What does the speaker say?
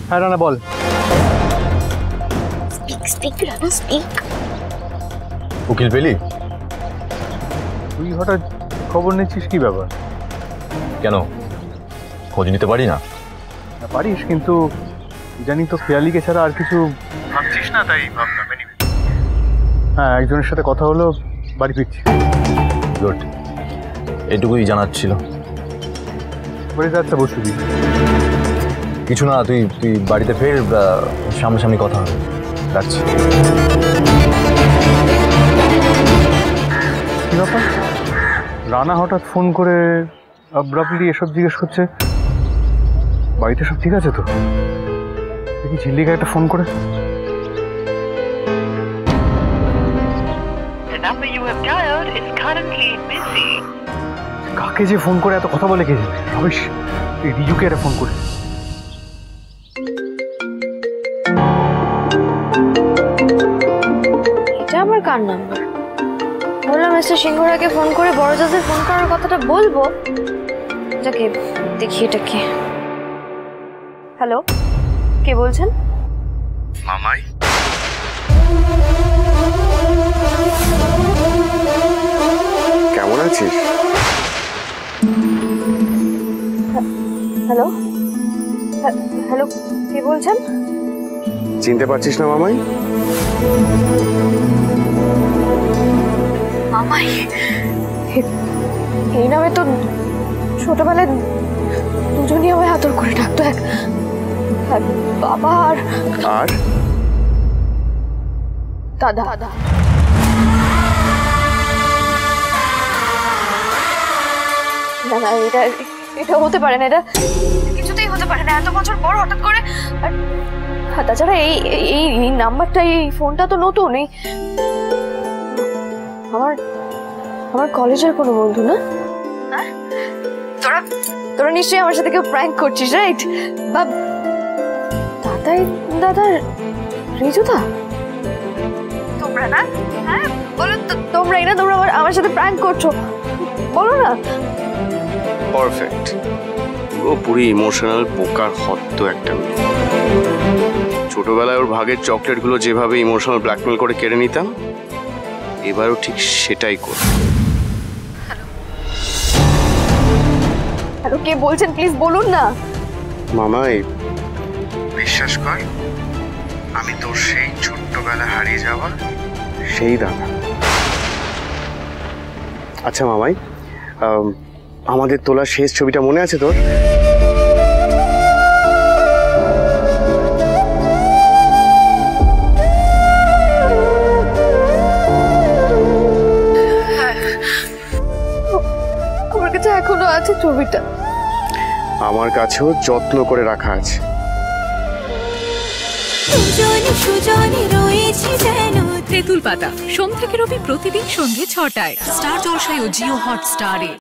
হ্যাঁ রানা বল। Speak Rana speak. উকিল পেলি? তুই হঠাৎ খবর নিচ্ছিস, কি ব্যাপার? কেন, খোঁজ নিতে পারি না? পারিস, কিন্তু জানি তো খেয়ালিকে ছাড়া আর কিছু ভাবছিস না, তাই ভাবলাম। হ্যাঁ, একজনের সাথে কথা হলো, বাড়ি ফিরছি। গুড, এটুকুই জানার ছিল। বলে যাচ্ছে বসু দি। কিছু না, তুই বাড়িতে ফের, সামনাসামনি কথা হবে। রাখছি। কি ব্যাপার, রানা হঠাৎ ফোন করে আব্রাপ্টলি এসব জিজ্ঞেস করছে? বাড়িতে সব ঠিক আছে তো? দেখি ঝিল্লিকে একটা ফোন করে। কাকে যে ফোন করে এত কথা বলে কে যাবে? রমেশ, এই রিজুকে একটা ফোন করে। এটা আমার কার নাম্বার? বললাম মিস্টার সিংহরাকে ফোন করে বড়জাজের ফোন করার কথাটা বলবো। যাকে দেখি এটা কে। হ্যালো, কে বলছেন? মামাই। কেমন আছিস? হ্যালো হ্যালো, কে বলছেন? চিনতে পারছিস না মামাই? মামাই, এই নামে তো ছোটবেলায় দুজনই আমায় আদর করে ডাকতো, এক বাবা আর দাদা। না না, এটা হতে পারে না, এটা কিছুতেই হতে পারে না। এত বছর পর হঠাৎ করে। আর তাছাড়া এই নাম্বারটা, এই ফোনটা তো নতুন। এই আমার কলেজের কোনো বন্ধু না? তোরা নিশ্চয়ই আমার সাথে কেউ প্র্যাঙ্ক করছিস, রাইট? বা দাদার রিজুদা? তোমরা না? হ্যাঁ বলো, তোমরাই না? তোমরা আমার সাথে প্র্যাঙ্ক করছো, বলো না। পারফেক্ট, পুরোপুরি ইমোশনাল পোকার হত্য একটা মেয়ে। ছোটবেলায় ওর ভাগের চকলেটগুলো যেভাবে ইমোশনাল ব্ল্যাকমেল করে কেড়ে নিতাম, এবারও ঠিক সেটাই কর। হ্যালো, কে বলছেন? প্লিজ বলুন না। মামাই, বিশ্বাস কর, আমি তোর সেই ছোট্টবেলা হারিয়ে যাওয়া সেই দাদা। আচ্ছা মামাই, আমাদের তোলা শেষ ছবিটা মনে আছে তোর? আমার কাছে এখনো আছে ছবিটা। আমার কাছেও যত্ন করে রাখা আছে। তেঁতুল পাতা সোম থেকে রবি প্রতিদিন সন্ধ্যে ৬টায় স্টার জলসায় ও জিও হটস্টারে।